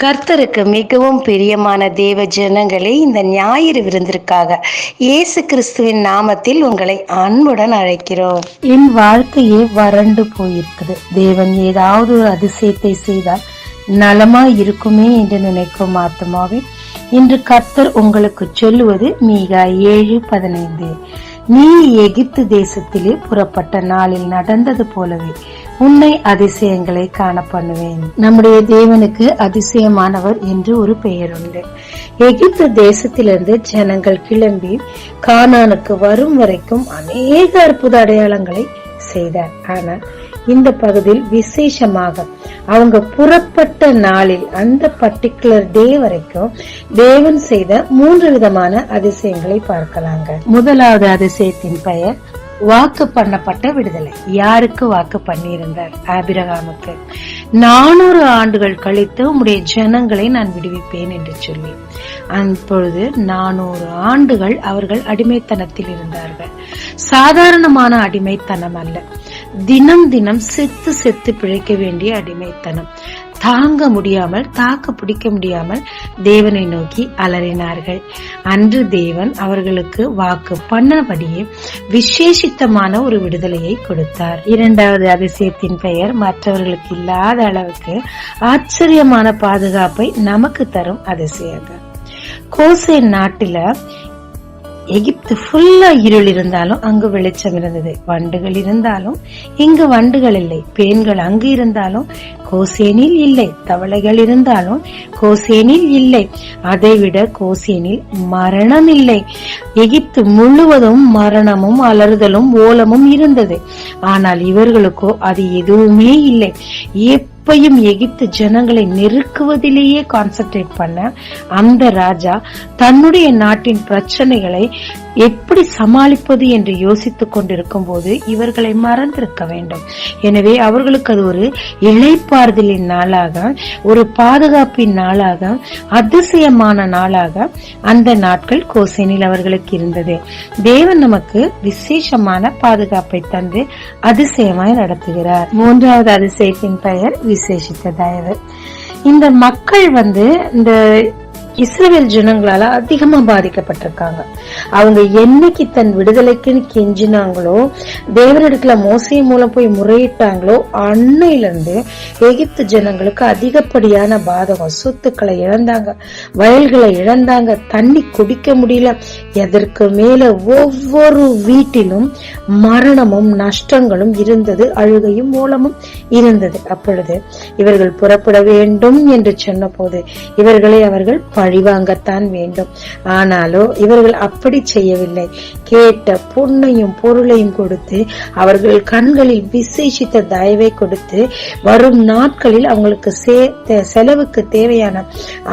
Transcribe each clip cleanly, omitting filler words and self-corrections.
கர்த்தருக்கு மிகவும் பிரியமான தேவ ஜனங்களே, இந்த ஞாயிறு விருந்திற்காக இயேசு கிறிஸ்துவின் நாமத்தில் உங்களை அன்புடன் அழைக்கிறோம். என் வாழ்க்கையே வறண்டு போயிருக்குது. தேவன் ஏதாவது ஒரு அதிசயத்தை செய்தால் நலமா இருக்குமே என்று நினைக்கும் ஆத்மாவே, இன்று கர்த்தர் உங்களுக்கு சொல்லுவது மீகா 7:15. நீ எகிப்து தேசத்திலே புறப்பட்ட நாளில் நடந்தது போலவே உன்னை அதிசயங்களை காண பண்ணுவேன். நம்முடைய தேவனுக்கு அதிசயமானவர் என்று ஒரு பெயர் உண்டு. எகிப்து தேசத்திலிருந்து ஜனங்கள் கிளம்பி கானானுக்கு வரும் வரைக்கும் அநேக அற்புத அடையாளங்களை செய்தார். ஆனால் இந்த பகுதியில் விசேஷமாக அவங்க புறப்பட்ட நாளில் அந்த பர்டிகுலர் டே வரைக்கும் தேவன் செய்த 3 விதமான அதிசயங்களை பார்க்கலாங்க. முதலாவது அதிசயத்தின் பெயர் வாக்கு பண்ணப்பட்ட விடுதலை. யாருக்கு வாக்கு பண்ணியிருந்தார்? ஆபிரகாமுக்கு. 400 ஆண்டுகள் கழித்து உம்முடைய ஜனங்களை நான் விடுவிப்பேன் என்று சொல்லி, அப்பொழுது 400 ஆண்டுகள் அவர்கள் அடிமைத்தனத்தில் இருந்தார்கள். சாதாரணமான அடிமைத்தனம் அல்ல, தினம் தினம் செத்து செத்து பிழைக்க வேண்டிய அடிமைத்தனம். தாங்க முடியாமல், தாக்கு பிடிக்க முடியாமல் தேவனை நோக்கி அலறினார்கள். அன்று தேவன் அவர்களுக்கு வாக்கு பண்ணபடியே விசேஷித்தமான ஒரு விடுதலையை கொடுத்தார். இரண்டாவது அதிசயத்தின் பெயர் மற்றவர்களுக்கு இல்லாத அளவுக்கு ஆச்சரியமான பாதுகாப்பை நமக்கு தரும் அதிசயங்கள். கோசேன் நாட்டில எகிப்து ஃபுல்லா இருள் இருந்தாலும் அங்கு வெளிச்சம் இருந்தது. வண்டுகள் இருந்தாலும் இங்கு வண்டுகள் இல்லை. பேன்கள் அங்கு இருந்தாலும் கோசேனில் இல்லை. தவளைகள் இருந்தாலும் கோசேனில் இல்லை. அதைவிட கோசேனில் மரணம் இல்லை. எகிப்து முழுவதும் மரணமும் அலறுதலும் ஓலமும் இருந்தது. ஆனால் இவர்களுக்கோ அது எதுவுமே இல்லை. எப்பையும் எகிப்து ஜனங்களை நெருக்குவதிலேயே கான்சென்ட்ரேட் பண்ண அந்த ராஜா தன்னுடைய நாட்டின் பிரச்சனைகளை எப்படி சமாளிப்பது என்று யோசித்துக் கொண்டிருக்கும் போது இவர்களை மறந்திருக்க வேண்டும். எனவே அவர்களுக்கு அது ஒரு இளைப்பாறுதலின் நாளாக, ஒரு பாதுகாப்பின் நாளாக, அதிசயமான நாளாக அந்த நாட்கள் கோசேனில் அவர்களுக்கு இருந்தது. தேவன் நமக்கு விசேஷமான பாதுகாப்பை தந்து அதிசயமாய் நடத்துகிறார். மூன்றாவது அதிசயத்தின் பெயர் விசேஷித்த தயவு. இந்த மக்கள் இந்த இஸ்ரவேல் ஜனங்களால அதிகமா பாதிக்கப்பட்டிருக்காங்க. அவங்க என்னைக்கு தன் விடுதலைக்குன்னு கெஞ்சினாங்களோ, தேவனிடத்துல மோசே மூலம் போய் முறையிட்டாங்களோ, அன்னையில இருந்து எகிப்து ஜனங்களுக்கு அதிகப்படியான பாதகம். சொத்துக்களை இழந்தாங்க, வயல்களை இழந்தாங்க, தண்ணி குடிக்க முடியல. எதற்கு மேல ஒவ்வொரு வீட்டிலும் மரணமும் நஷ்டங்களும் இருந்தது, அழுகையும் மூலமும் இருந்தது. அப்பொழுது இவர்கள் புறப்பட வேண்டும் என்று சொன்ன போது இவர்களை அவர்கள் பழிவாங்கத்தான் வேண்டும். ஆனாலோ இவர்கள் அப்படி செய்யவில்லை. கேட்ட பொன்னையும் பொருளையும் கொடுத்து, அவர்கள் கண்களில் விசேஷித்த தயவை கொடுத்து, வரும் நாட்களில் அவங்களுக்கு செலவுக்கு தேவையான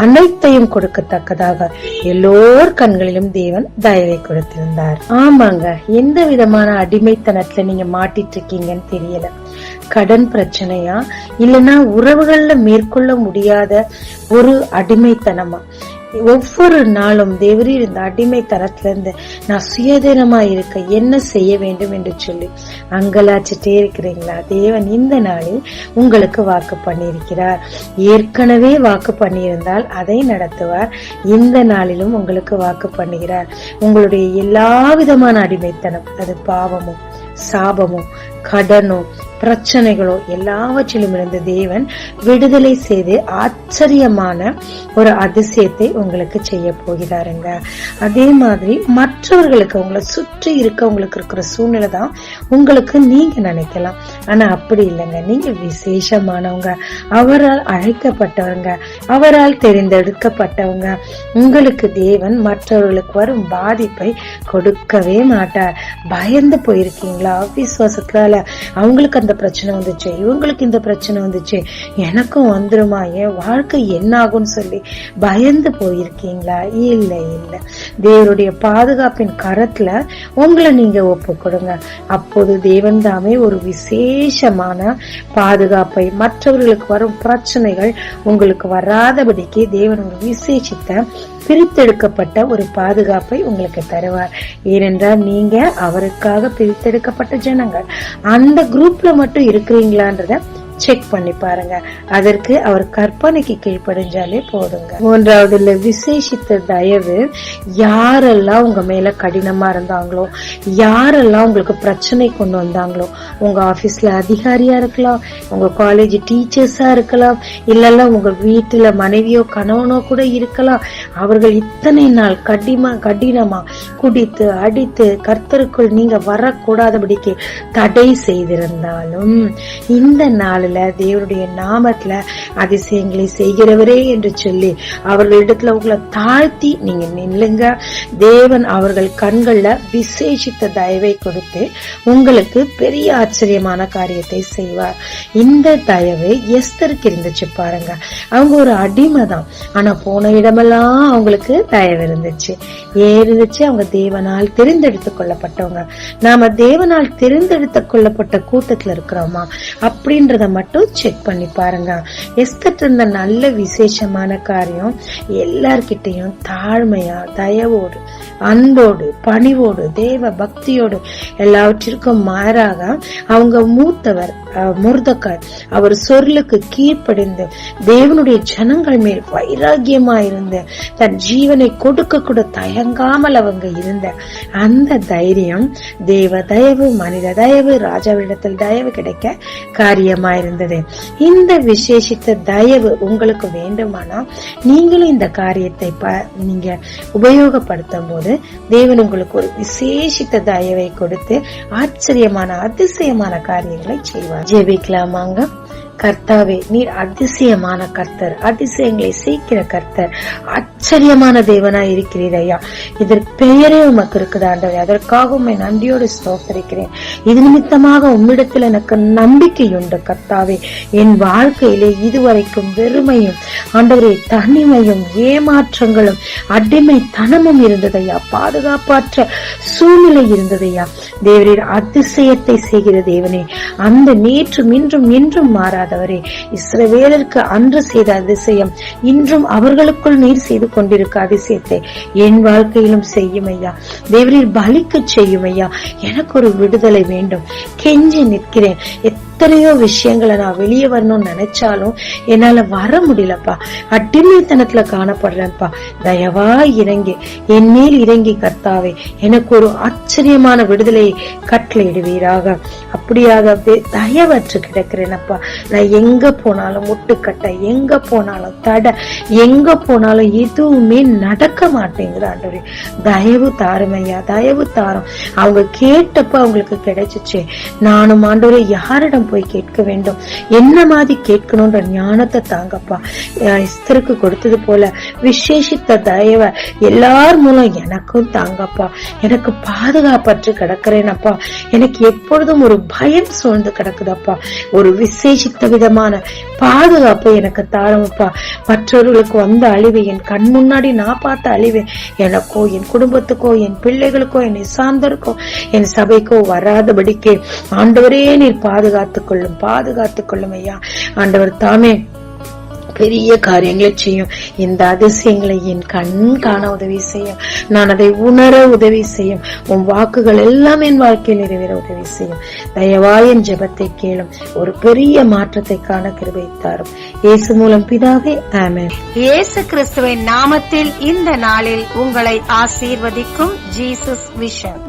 அனைத்தையும் கொடுக்கத்தக்கதாக எல்லோர் கண்களிலும் தேவன் தயவை கொடுத்திருந்தார். ஆமாங்க, எந்த விதமான அடிமைத்தனத்துல நீங்க மாட்டிட்டு இருக்கீங்கன்னு தெரியல. கடன் பிரச்சனையா, இல்லைன்னா உறவுகள்ல மேற்கொள்ள முடியாத ஒரு அடிமைத்தனமா? ஒவ்வொரு நாளும் தேவரீர் இந்த அடிமைத்தனத்துல இருந்து நான் சுயதீனமா இருக்க என்ன செய்ய வேண்டும் என்று சொல்லி அங்கலாச்சிட்டே இருக்கிறீங்களா? தேவன் இந்த நாளில் உங்களுக்கு வாக்கு பண்ணியிருக்கிறார். ஏற்கனவே வாக்கு பண்ணியிருந்தால் அதை நடத்துவார். இந்த நாளிலும் உங்களுக்கு வாக்கு பண்ணுகிறார். உங்களுடைய எல்லா விதமான அடிமைத்தனம், அது பாவமும் சாபமும் கடனோ பிரச்சனைகளோ எல்லாவற்றிலும் இருந்து தேவன் விடுதலை செய்து ஆச்சரியமான ஒரு அதிசயத்தை உங்களுக்கு செய்ய போகிறாருங்க. அதே மாதிரி மற்றவர்களுக்கு, உங்களை சுற்றி இருக்கவங்களுக்கு இருக்கிற சூழ்நிலை தான் உங்களுக்கு நீங்க நினைக்கலாம். ஆனா அப்படி இல்லைங்க. நீங்க விசேஷமானவங்க, அவரால் அழைக்கப்பட்டவங்க, அவரால் தெரிந்தெடுக்கப்பட்டவங்க. உங்களுக்கு தேவன் மற்றவர்களுக்கு வரும் பாதிப்பை கொடுக்கவே மாட்டார். பயந்து போயிருக்கீங்களா? விசுவாசத்தால அவங்களுக்கு அந்த பிரச்சனை வந்துச்சு, இவங்களுக்கு இந்த பிரச்சனை வந்துச்சு, எனக்கும் வந்துருமா, என் வாழ்க்கை என்ன ஆகும்னு சொல்லி பயந்து போயிருக்கீங்களா? இல்ல இல்ல, தேவனுடைய பாதுகாப்பின் கரத்துல உங்களை நீங்க ஒப்பு கொடுங்க. அப்போது தேவன் தாமே ஒரு விசேஷமான பாதுகாப்பை, மற்றவர்களுக்கு வரும் பிரச்சனைகள் உங்களுக்கு வராதபடிக்கு தேவன் ஒரு விசேஷித்த பிரித்தெடுக்கப்பட்ட ஒரு பாதுகாப்பை உங்களுக்கு தருவார். ஏனென்றால் நீங்க அவருக்காக பிரித்தெடுக்கப்பட்ட ஜனங்கள். அந்த குரூப்ல மட்டும் இருக்கிறீங்களான்றத செக் பண்ணி பாருங்க. அதற்கு அவர் கற்பனைக்கு கீழ்ப்படிஞ்சாலே போதுங்க. 3வதுல விசேஷித்த தயவு, யாரெல்லாம் உங்க மேல கடினமா இருந்தாங்களோ, யாரெல்லாம் உங்களுக்கு பிரச்சனை கொண்டு வந்தாங்களோ, உங்க ஆபீஸ்ல அதிகாரியா இருக்கலாம், உங்க காலேஜ் டீச்சர்ஸா இருக்கலாம், இல்ல உங்க வீட்டுல மனைவியோ கணவனோ கூட இருக்கலாம். அவர்கள் இத்தனை நாள் கடினமா குடித்து அடித்து கர்த்தருக்குள் நீங்க வரக்கூடாதபடிக்கு தடை செய்திருந்தாலும், இந்த நாளில தேவனுடைய நாமத்துல அதிசயங்களை செய்கிறவரே என்று சொல்லி அவர்களிடத்துல உங்களை தாழ்த்தி நீங்க நில்லுங்க. தேவன் அவர்கள் கண்கள்ல விசேஷித்த தயவை கொடுத்து உங்களுக்கு பெரிய ஆச்சரியமான காரியத்தை செய்வார். இந்த தயவு எஸ்தருக்கு இருந்துச்சு பாருங்க. அவங்க ஒரு அடிமை தான், ஆனா போன இடமெல்லாம் அவங்களுக்கு தயவு இருந்துச்சு. ஏன் இருந்துச்சு? அவங்க தேவனால் தெரிந்தெடுத்துக் கொள்ளப்பட்டவங்க. நாம தேவனால் தெரிந்தெடுத்துக் கொள்ளப்பட்ட கூட்டத்துல இருக்கிறோமா அப்படின்றத மட்டும் செக் பண்ணி பாருங்க. எஸ்தர் இருந்த நல்ல விசேஷமான காரியம், எல்லார்கிட்டையும் தாழ்மையா தயவோடு அன்போடு பணிவோடு தேவ பக்தியோடு எல்லாவற்றிற்கும் மாறாக அவங்க மூத்தவர் மொர்தெகாய் அவர் சொல்லுக்கு கீழ்ப்படிந்து தேவனுடைய ஜனங்கள் மேல் வைராகியமா இருந்து தன் ஜீவனை கொடுக்க கூட தயங்காமல் அவங்க இருந்த அந்த தைரியம், தேவ தயவு, மனித தயவு, ராஜாவிடத்தில் தயவு கிடைக்க காரியமா இருந்தது. இந்த விசேஷித்த தயவு உங்களுக்கு வேண்டுமானா நீங்களும் இந்த காரியத்தை நீங்க உபயோகப்படுத்தும் போது தேவன் உங்களுக்கு ஒரு விசேஷித்த தயவை கொடுத்து ஆச்சரியமான அதிசயமான காரியங்களை செய்வார். ஜெபிக்கலாமாங்க. கர்த்தாவே, நீர் அதிசயமான கர்த்தர், அதிசயங்களை செய்கிற கர்த்தர், ஆச்சரியமான தேவனா இருக்கிறீர் ஐயா. இதற்கு பெயரே உமக்கு இருக்குது ஆண்டவரே. அதற்காக உம்மை நன்றியோடு ஸ்தோத்திரிக்கிறேன். இது நிமித்தமாக உம்மிடத்தில் எனக்கு நம்பிக்கை உண்டு கர்த்தாவே. என் வாழ்க்கையிலே இதுவரைக்கும் வெறுமையும் ஆண்டவரே தனிமையும் ஏமாற்றங்களும் அடிமைத்தனமும் இருந்ததையா, பாதுகாப்பற்ற சூழ்நிலை இருந்ததையா. தேவரீர் அதிசயத்தை செய்கிற தேவனே, அந்த நேற்றும் இன்றும் என்றும் மாறாதவரே, இஸ்ரவேலருக்கு அன்று செய்த அதிசயம் இன்றும் அவர்களுக்குள் நீர் செய்து கொண்டிருக்க அதிசயத்தை என் வாழ்க்கையிலும் செய்யும் ஐயா. தேவரீர் பலிக்க செய்யும் ஐயா. எனக்கு ஒரு விடுதலை வேண்டும், கெஞ்சி நிற்கிறேன். எத்தனையோ விஷயங்களை நான் வெளியே வரணும்னு நினைச்சாலும் என்னால வர முடியலப்பா. அடிமைத்தனத்துல காணப்படுறேன்ப்பா. தயவா இறங்கி என் மேல் இறங்கி கர்த்தாவே எனக்கு ஒரு ஆச்சரியமான விடுதலையை கட்டளையிடுவீராக. அப்படியாக தயவற்று கிடக்கிறேனப்பா. நான் எங்க போனாலும் முட்டுக்கட்டை, எங்க போனாலும் தடை, எங்க போனாலும் எதுவுமே நடக்க மாட்டேங்குது ஆண்டவரே. தயவு தாருமையா, தயவு தாரும். அவங்க கேட்டப்ப அவங்களுக்கு கிடைச்சிச்சு. நானும் ஆண்டவரே யாரிடம் போய் கேட்க வேண்டும், என்ன மாதிரி கேட்கணும்ன்ற ஞானத்தை தாங்கப்பா. எஸ்தருக்கு கொடுத்தது போல விசேஷித்த தயவை எல்லார் மூலம் எனக்கும் தாங்கப்பா. எனக்கு பாதுகாப்பற்று கிடக்கிறேனப்பா. எனக்கு எப்பொழுதும் ஒரு பயம் சூழ்ந்து கிடக்குதப்பா. ஒரு விசேஷித்த விதமான பாதுகாப்பு எனக்கு தாரமப்பா. மற்றவர்களுக்கு வந்த அழிவு, என் கண் முன்னாடி நான் பார்த்த அழிவு எனக்கோ, என் குடும்பத்துக்கோ, என் பிள்ளைகளுக்கோ, என்னை சார்ந்தருக்கோ, என் சபைக்கோ வராதபடிக்கு ஆண்டவரே நீர் பாதுகாத்துக் கொள்ளும் ஐயா. ஆண்டவர் தாமே பெரிய காரியங்களை செய்யும். இந்த அதிசயங்களை என் கண் காண உதவி செய்யும். நான் அதை உணர உதவி செய்யும். உன் வாக்குகள் எல்லாம் என் வாழ்க்கையில் நிறைவேற உதவி செய்யும். தயவாய் என் ஜெபத்தை கேளும். ஒரு பெரிய மாற்றத்தை காண கிருபை தாரும். இயேசு மூலம் பிதாவே, ஆமென். இயேசு கிறிஸ்துவின் நாமத்தில் இந்த நாளில் உங்களை ஆசீர்வதிக்கும் ஜீசஸ் விஷன்.